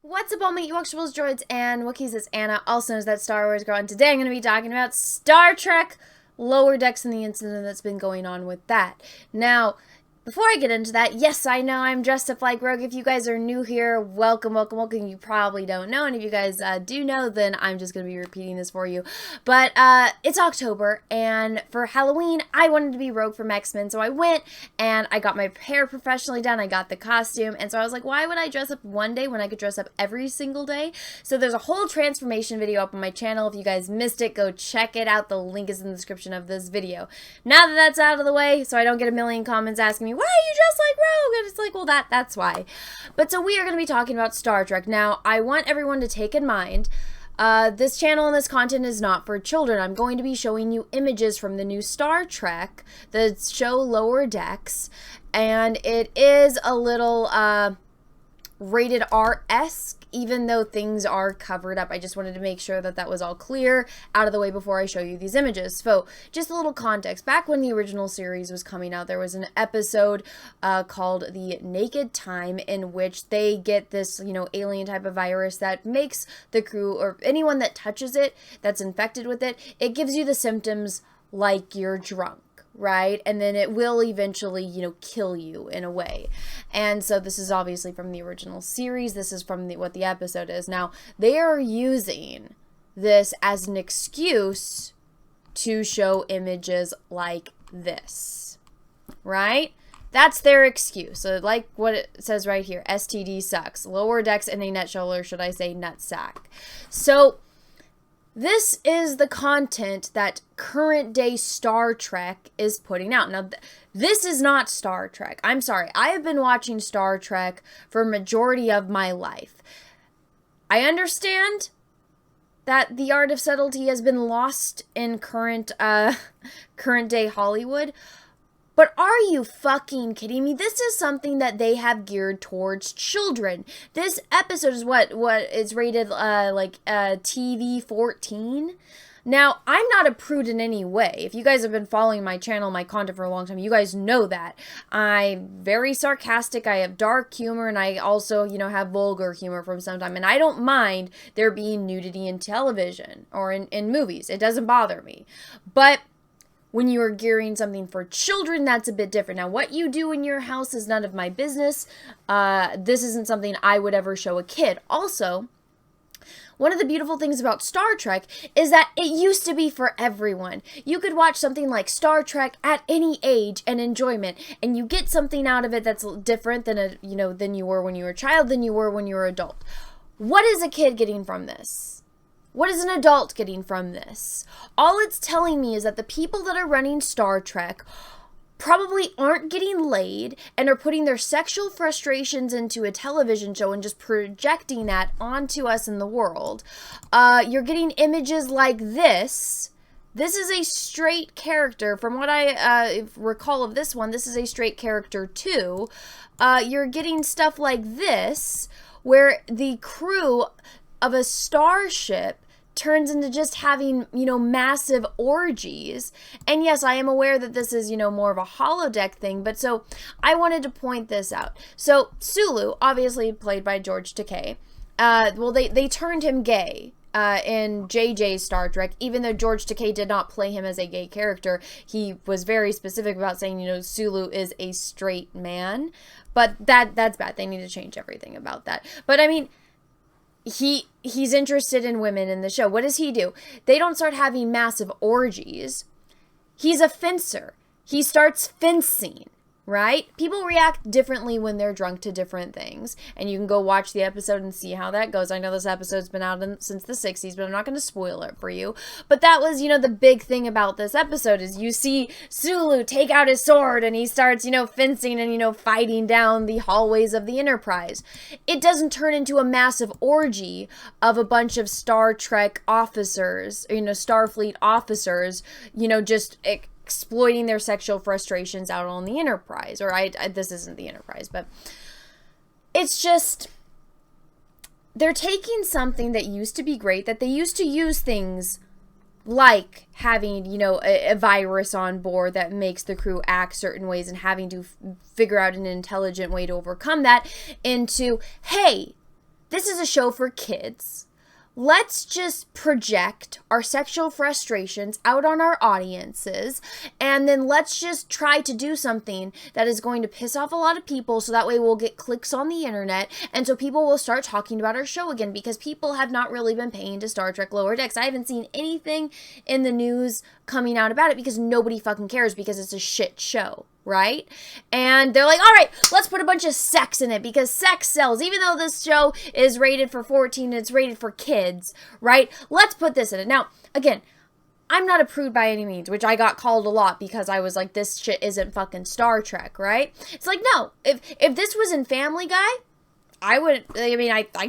What's up, all my Ewoks, droids, and Wookiees? It's Anna, also known as That Star Wars Girl, and today I'm going to be talking about Star Trek Lower Decks and the incident that's been going on with that. Now, before I get into that, yes, I know I'm dressed up like Rogue. If you guys are new here, welcome, welcome, welcome. You probably don't know, and if you guys do know, then I'm just going to be repeating this for you. But it's October, and for Halloween, I wanted to be Rogue from X-Men, so I went, and I got my hair professionally done. I got the costume, and so I was like, why would I dress up one day when I could dress up every single day? So there's a whole transformation video up on my channel. If you guys missed it, go check it out. The link is in the description of this video. Now that that's out of the way, so I don't get a million comments asking me, why are you dressed like Rogue? And it's like, well, that's why. But so we are going to be talking about Star Trek. Now, I want everyone to take in mind, this channel and this content is not for children. I'm going to be showing you images from the new Star Trek, the show Lower Decks, and it is a little rated R-esque, even though things are covered up. I just wanted to make sure that that was all clear out of the way before I show you these images. So, just a little context. Back when the original series was coming out, there was an episode called The Naked Time, in which they get this, alien type of virus that makes the crew, or anyone that touches it, that's infected with it, it gives you the symptoms like you're drunk. Right? And then it will eventually, kill you in a way. And so this is obviously from the original series. This is from what the episode is. Now, they are using this as an excuse to show images like this. Right? That's their excuse. So like what it says right here, STD sucks. Lower decks in a nutshell, or should I say nutsack. So this is the content that current day Star Trek is putting out. Now, this is not Star Trek. I'm sorry. I have been watching Star Trek for a majority of my life. I understand that the art of subtlety has been lost in current day Hollywood. But are you fucking kidding me? This is something that they have geared towards children. This episode is what is rated TV 14. Now, I'm not a prude in any way. If you guys have been following my channel, my content for a long time, you guys know that. I'm very sarcastic, I have dark humor, and I also, have vulgar humor from sometimes. And I don't mind there being nudity in television or in movies. It doesn't bother me. But when you are gearing something for children, that's a bit different. Now, what you do in your house is none of my business. This isn't something I would ever show a kid. Also, one of the beautiful things about Star Trek is that it used to be for everyone. You could watch something like Star Trek at any age and enjoyment, and you get something out of it that's different than than you were when you were a child, than you were when you were an adult. What is a kid getting from this? What is an adult getting from this? All it's telling me is that the people that are running Star Trek probably aren't getting laid and are putting their sexual frustrations into a television show and just projecting that onto us in the world. You're getting images like this. This is a straight character. From what I recall of this one, this is a straight character too. You're getting stuff like this, where the crew of a starship turns into just having, massive orgies. And yes, I am aware that this is, more of a holodeck thing, but so I wanted to point this out. So Sulu, obviously played by George Takei, they turned him gay in JJ's Star Trek, even though George Takei did not play him as a gay character. He was very specific about saying, Sulu is a straight man, but that's bad. They need to change everything about that. But I mean, he's interested in women in the show. What does he do? They don't start having massive orgies. He's a fencer. He starts fencing, right? People react differently when they're drunk to different things. And you can go watch the episode and see how that goes. I know this episode's been out since the 60s, but I'm not going to spoil it for you. But that was, the big thing about this episode is you see Sulu take out his sword and he starts, fencing and, fighting down the hallways of the Enterprise. It doesn't turn into a massive orgy of a bunch of Star Trek officers, Starfleet officers, just exploiting their sexual frustrations out on the Enterprise. Or this isn't the Enterprise, but it's just, they're taking something that used to be great, that they used to use things like having, a virus on board that makes the crew act certain ways and having to figure out an intelligent way to overcome that, into, hey, this is a show for kids. Let's just project our sexual frustrations out on our audiences, and then let's just try to do something that is going to piss off a lot of people, so that way we'll get clicks on the internet, and so people will start talking about our show again, because people have not really been paying to Star Trek Lower Decks. I haven't seen anything in the news coming out about it, because nobody fucking cares, because it's a shit show. Right? And they're like, all right, let's put a bunch of sex in it, because sex sells. Even though this show is rated for 14, it's rated for kids, right? Let's put this in it. Now, again, I'm not a prude by any means, which I got called a lot because I was like, this shit isn't fucking Star Trek, right? It's like, no, if this was in Family Guy, I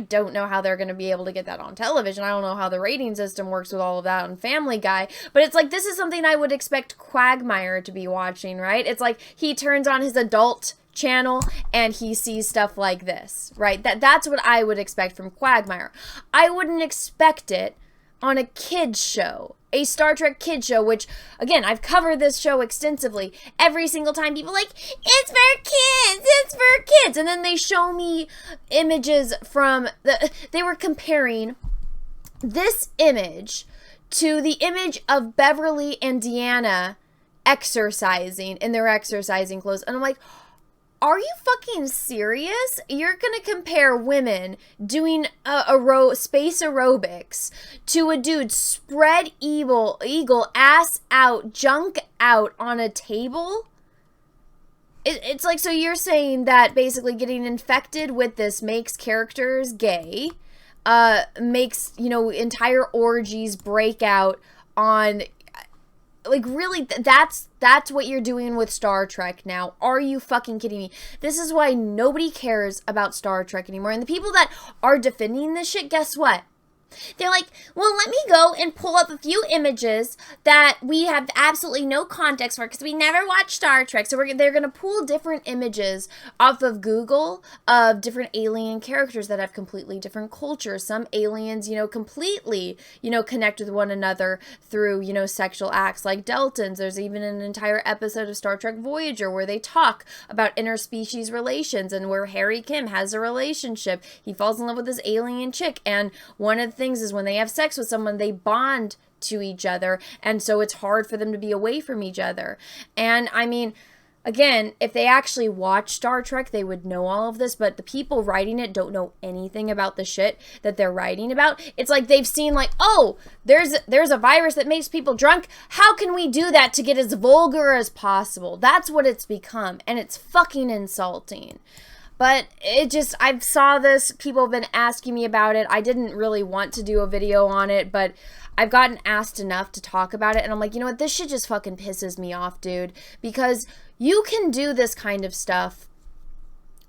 don't know how they're going to be able to get that on television. I don't know how the rating system works with all of that on Family Guy. But it's like, this is something I would expect Quagmire to be watching, right? It's like he turns on his adult channel and he sees stuff like this, right? That's what I would expect from Quagmire. I wouldn't expect it on a kid's show. A Star Trek kid show, which, again, I've covered this show extensively. Every single time people are like, it's for kids, it's for kids. And then they show me images from they were comparing this image to the image of Beverly and Deanna exercising in their exercising clothes. And I'm like, are you fucking serious? You're gonna compare women doing space aerobics to a dude spread eagle ass out, junk out on a table? It's like, so you're saying that basically getting infected with this makes characters gay, makes, entire orgies break out on... Like, really, that's what you're doing with Star Trek now. Are you fucking kidding me? This is why nobody cares about Star Trek anymore. And the people that are defending this shit, guess what? They're like, well, let me go and pull up a few images that we have absolutely no context for, because we never watched Star Trek. So they're going to pull different images off of Google of different alien characters that have completely different cultures. Some aliens, completely, connect with one another through, sexual acts like Deltans. There's even an entire episode of Star Trek Voyager where they talk about interspecies relations, and where Harry Kim has a relationship. He falls in love with this alien chick, and one of the things is when they have sex with someone, they bond to each other, and so it's hard for them to be away from each other. And I mean, again, if they actually watch Star Trek, they would know all of this, but the people writing it don't know anything about the shit that they're writing about. It's like they've seen, like, oh, there's a virus that makes people drunk. How can we do that to get as vulgar as possible? That's what it's become, and it's fucking insulting. But I saw this, people have been asking me about it. I didn't really want to do a video on it, but I've gotten asked enough to talk about it, and I'm like, you know what, this shit just fucking pisses me off, dude, because you can do this kind of stuff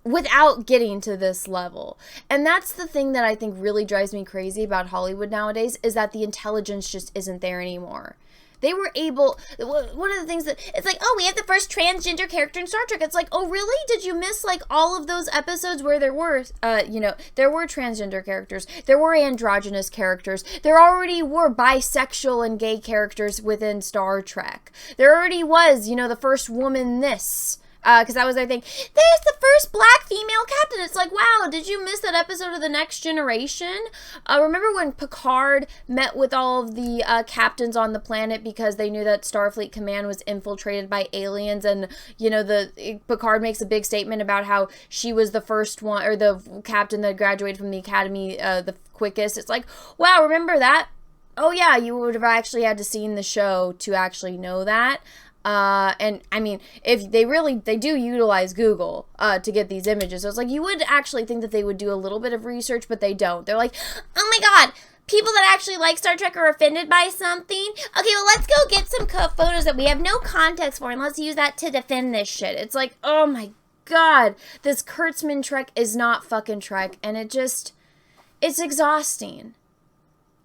without getting to this level. And that's the thing that I think really drives me crazy about Hollywood nowadays, is that the intelligence just isn't there anymore. They were able, one of the things that, it's like, oh, we have the first transgender character in Star Trek. It's like, oh, really? Did you miss, like, all of those episodes where there were, there were transgender characters. There were androgynous characters. There already were bisexual and gay characters within Star Trek. There already was, the first woman this. Because that was their thing. There's the first black female captain. It's like, wow, did you miss that episode of The Next Generation? Remember when Picard met with all of the captains on the planet because they knew that Starfleet Command was infiltrated by aliens, and, Picard makes a big statement about how she was the first one, or the captain that graduated from the academy the quickest. It's like, wow, remember that? Oh yeah, you would have actually had to seen the show to actually know that. And I mean, if they do utilize Google, to get these images. So it's like, you would actually think that they would do a little bit of research, but they don't. They're like, oh my God, people that actually like Star Trek are offended by something. Okay, well, let's go get some photos that we have no context for, and let's use that to defend this shit. It's like, oh my God, this Kurtzman Trek is not fucking Trek, and it's exhausting.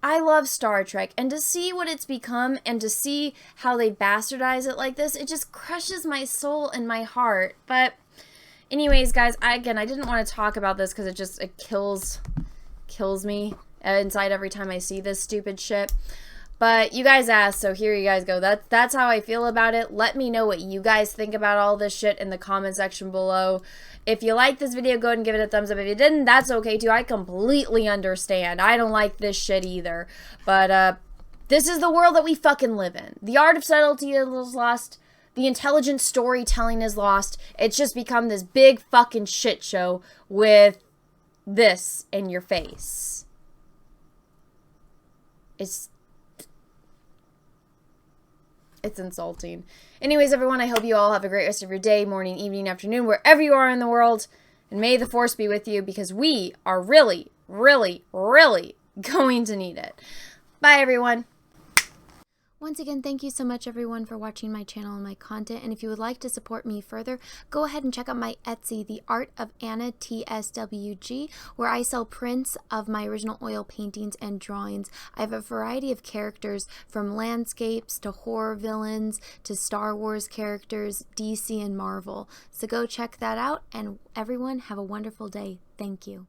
I love Star Trek, and to see what it's become and to see how they bastardize it like this, it just crushes my soul and my heart. But anyways, guys, I didn't want to talk about this because it kills me inside every time I see this stupid shit. But you guys asked, so here you guys go. That's how I feel about it. Let me know what you guys think about all this shit in the comment section below. If you like this video, go ahead and give it a thumbs up. If you didn't, that's okay too. I completely understand. I don't like this shit either. But, this is the world that we fucking live in. The art of subtlety is lost. The intelligent storytelling is lost. It's just become this big fucking shit show with this in your face. It's insulting. Anyways, everyone, I hope you all have a great rest of your day, morning, evening, afternoon, wherever you are in the world. And may the force be with you, because we are really, really, really going to need it. Bye, everyone. Once again, thank you so much, everyone, for watching my channel and my content. And if you would like to support me further, go ahead and check out my Etsy, The Art of Anna, TSWG, where I sell prints of my original oil paintings and drawings. I have a variety of characters, from landscapes to horror villains to Star Wars characters, DC and Marvel. So go check that out, and everyone have a wonderful day. Thank you.